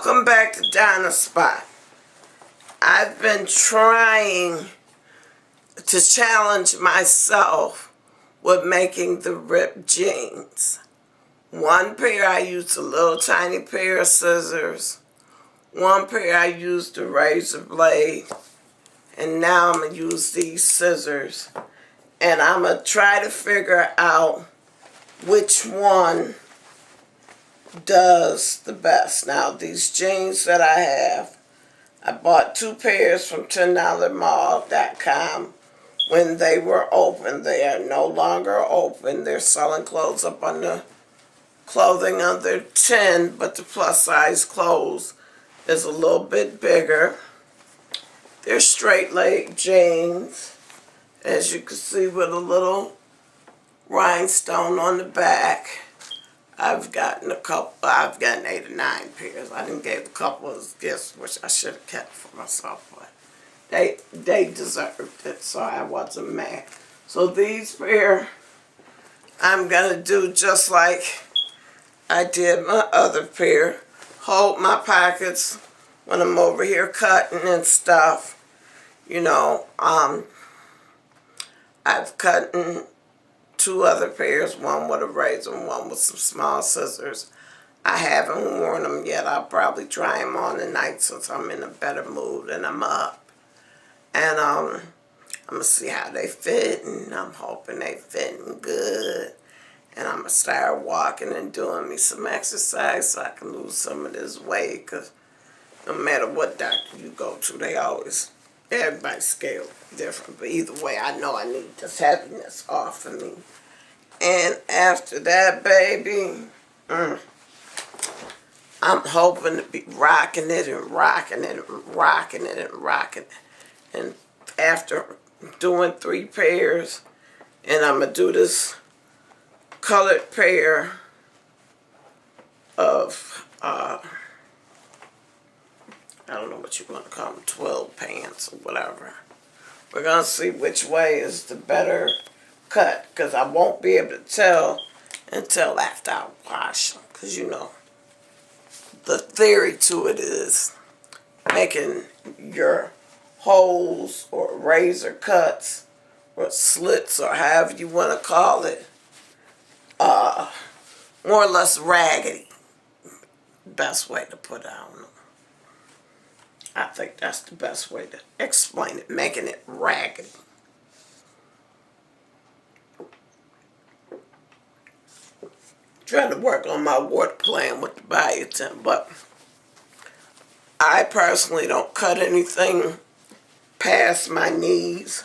Welcome back to Donna's Spot. I've been trying to challenge myself with making the ripped jeans. One pair I used a little tiny pair of scissors. One pair I used a razor blade. And now I'm going to use these scissors. And I'm going to try to figure out which one does the best. Now these jeans that I have, I bought 2 pairs from $10mall.com when they were open. They are no longer open. They're selling clothes up on the clothing under 10, but the plus size clothes is a little bit bigger. They're straight leg jeans, as you can see, with a little rhinestone on the back. I've gotten 8 or 9 pairs. I didn't give a couple as gifts, which I should have kept for myself, but they deserved it, so I wasn't mad. So these pair, I'm going to do just like I did my other pair. Hold my pockets when I'm over here cutting and stuff. You know, I've cut 2 other pairs, one with a razor and one with some small scissors. I haven't worn them yet. I'll probably try them on tonight since I'm in a better mood and I'm up. And I'm going to see how they fit, and I'm hoping they fitting good. And I'm going to start walking and doing me some exercise so I can lose some of this weight, because no matter what doctor you go to, they always, everybody's scale different. But either way, I know I need this heaviness off of me. And after that, baby, I'm hoping to be rocking it and rocking it and rocking it and rocking it. And after doing 3 pairs, and I'm going to do this colored pair of, I don't know what you want to call them, 12 pants or whatever. We're going to see which way is the better cut, because I won't be able to tell until after I wash them, because you know, the theory to it is making your holes or razor cuts or slits or however you want to call it more or less raggedy. Best way to put it, I don't know. I think that's the best way to explain it, making it raggedy. Trying to work on my water plan with the biotin, but I personally don't cut anything past my knees.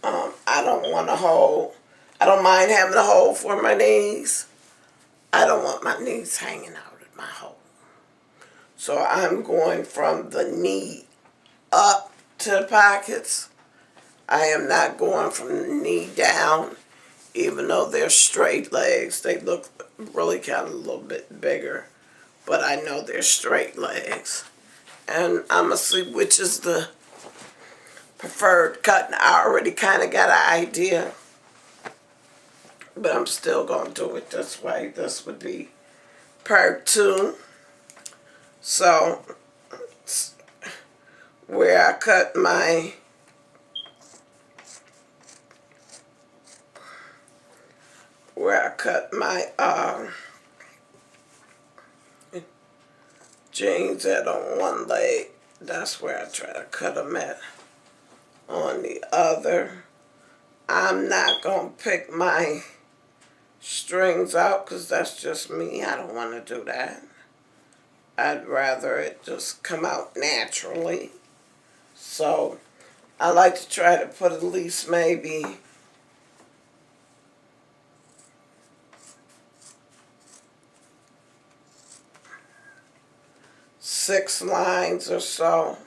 I don't want a hole. I don't mind having a hole for my knees. I don't want my knees hanging out at my hole. So I'm going from the knee up to the pockets. I am not going from the knee down, even though they're straight legs. They look really kind of a little bit bigger, but I know they're straight legs. And I'm going to see which is the preferred cut. And I already kind of got an idea, but I'm still going to do it this way. This would be part 2. So, where I cut my jeans at on one leg, that's where I try to cut them at on the other. I'm not going to pick my strings out because that's just me. I don't want to do that. I'd rather it just come out naturally. So I like to try to put at least maybe 6 lines or so.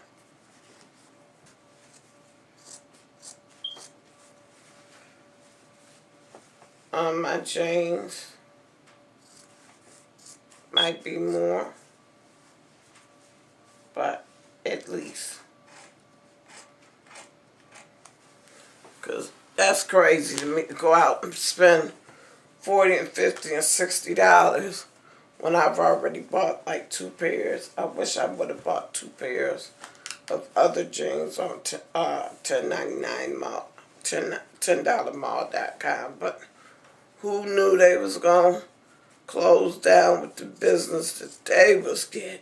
On my jeans. Might be more, but at least. Because that's crazy to me to go out and spend $40 and $50 and $60 when I've already bought like 2 pairs. I wish I would have bought 2 pairs of other jeans on 10.99 mall, $10 mall.com, but who knew they was gonna close down with the business that they was getting?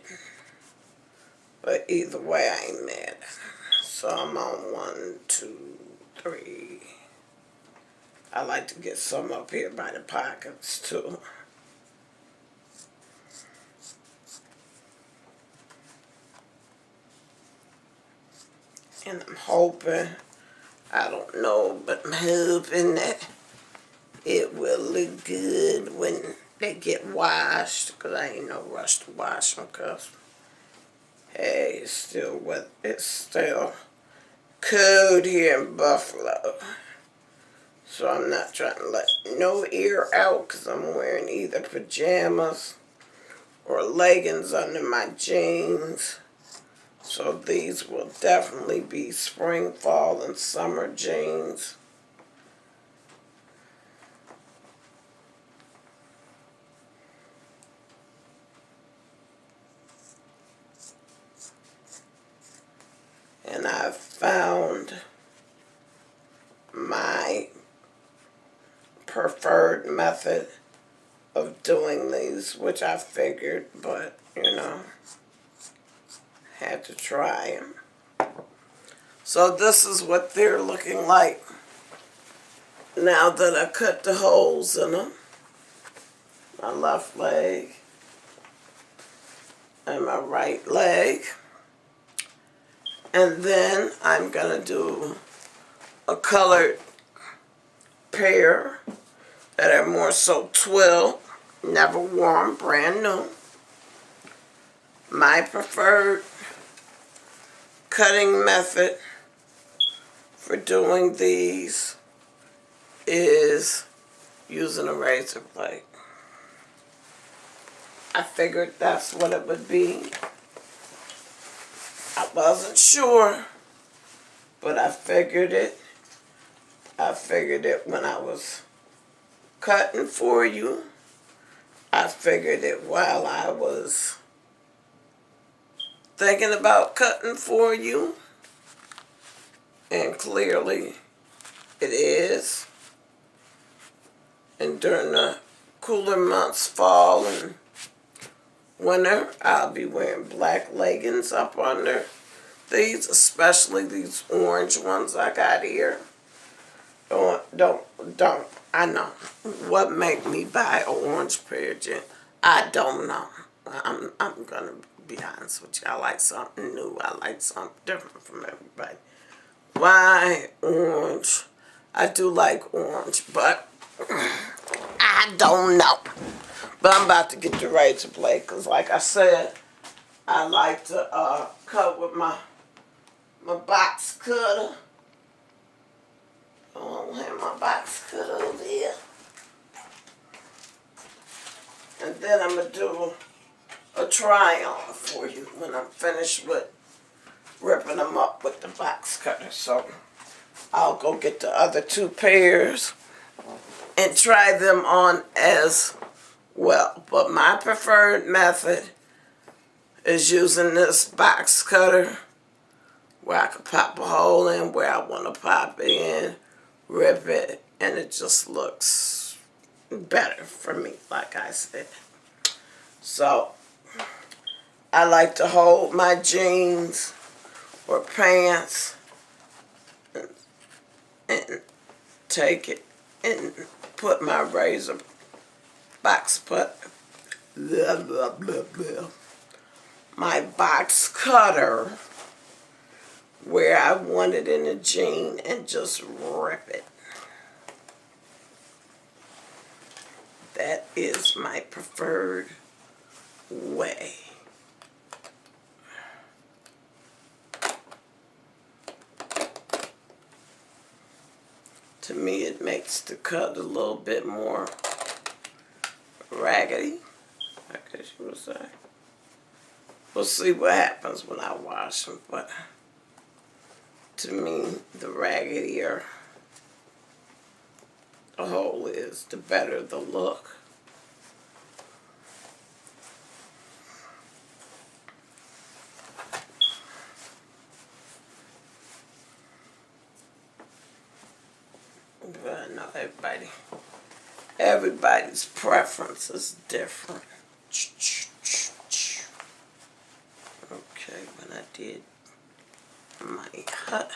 But either way, I ain't mad. So I'm on 1, 2, 3. I like to get some up here by the pockets too. And I'm hoping, I don't know, but I'm hoping that it will look good when they get washed, because I ain't no rush to wash them, because, hey, it's still cold here in Buffalo. So I'm not trying to let no air out, because I'm wearing either pajamas or leggings under my jeans. So these will definitely be spring, fall, and summer jeans. And I've found my preferred method of doing these, which I figured, but, you know, had to try them. So this is what they're looking like now that I cut the holes in them. My left leg and my right leg. And then I'm going to do a colored pair that are more so twill, never worn, brand new. My preferred cutting method for doing these is using a razor blade. I figured that's what it would be. I wasn't sure, but I figured it. I figured it when I was cutting for you. I figured it while I was thinking about cutting for you. And clearly it is. And during the cooler months, fall and winter, I'll be wearing black leggings up under these, especially these orange ones I got here. Don't. I know. What make me buy an orange pair of jeans? I don't know. I'm gonna be honest with you. I like something new. I like something different from everybody. Why orange? I do like orange, but I don't know. But I'm about to get the razor blade, because like I said, I like to cut with my box cutter. I don't have my box cutter over here. And then I'm going to do a try-on for you when I'm finished with ripping them up with the box cutter. So I'll go get the other 2 pairs and try them on as well. But my preferred method is using this box cutter, where I can pop a hole in where I want to pop it in, rip it, and it just looks better for me, like I said. So I like to hold my jeans or pants and take it and put my razor box my box cutter where I want it in a jean and just rip it. That is my preferred way. To me, it makes the cut a little bit more raggedy, I guess you would say. We'll see what happens when I wash them, but to me, the raggedier the hole is, the better the look. everybody's preference is different. Okay, when I did my hut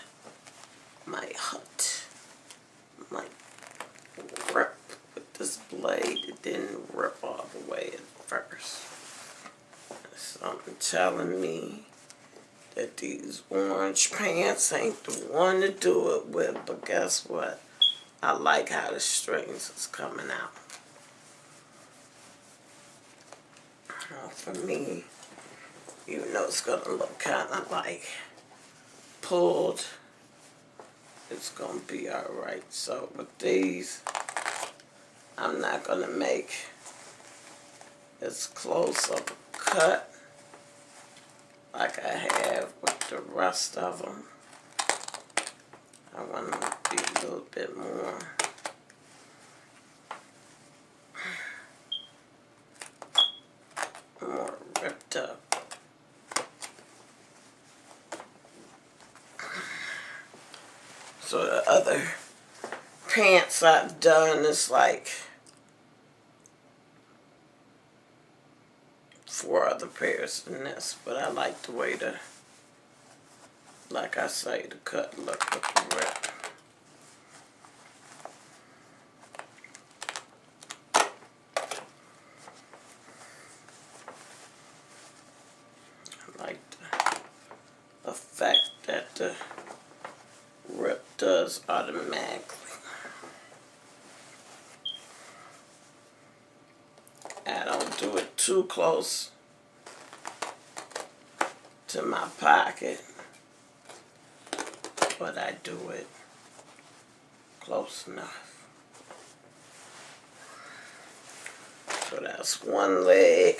might rip with this blade. It didn't rip all the way at first. Something telling me that these orange pants ain't the one to do it with, but guess what? I like how the strings is coming out. Now for me, even though it's gonna look kind of like pulled, it's gonna be alright. So with these, I'm not gonna make as close of a cut like I have with the rest of them. I want them to be a little bit more ripped up. So the other pants I've done is like 4 other pairs than this, but I like the way like I say, the cut look with the rip. I like the effect that the rip does automatically. I don't do it too close to my pocket, but I do it close enough. So that's one leg.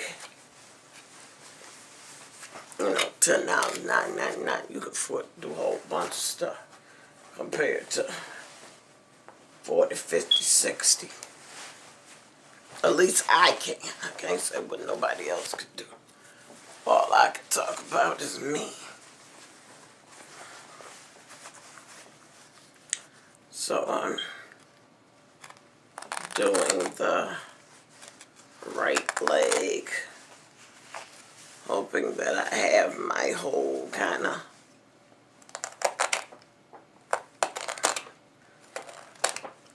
You know, $10.99. You can afford to do a whole bunch of stuff compared to 40, 50, 60. At least I can. I can't say what nobody else could do. All I can talk about is me. So I'm doing the right leg, hoping that I have my hole kind of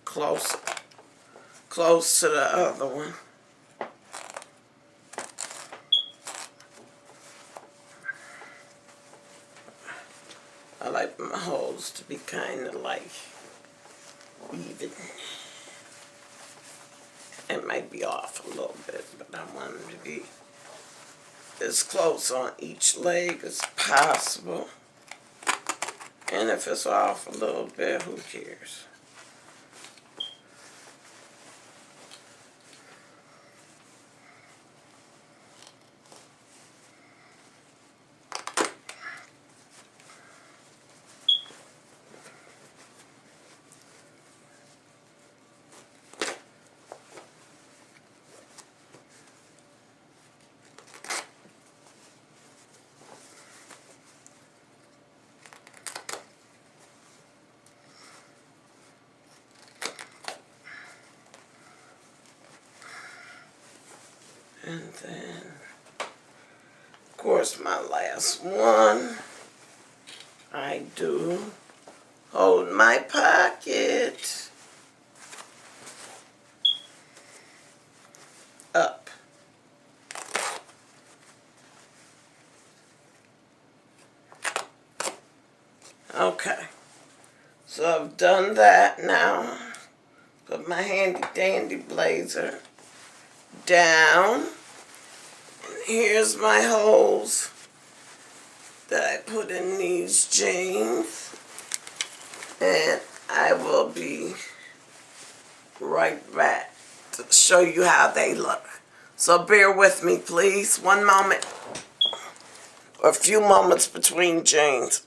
close to the other one. I like my holes to be kind of like even. It might be off a little bit, but I want them to be as close on each leg as possible. And if it's off a little bit, who cares? And then, of course, my last one, I do hold my pocket up. Okay, so I've done that now. Put my handy dandy blazer down, and here's my holes that I put in these jeans, and I will be right back to show you how they look. So bear with me, please. One moment or a few moments between jeans.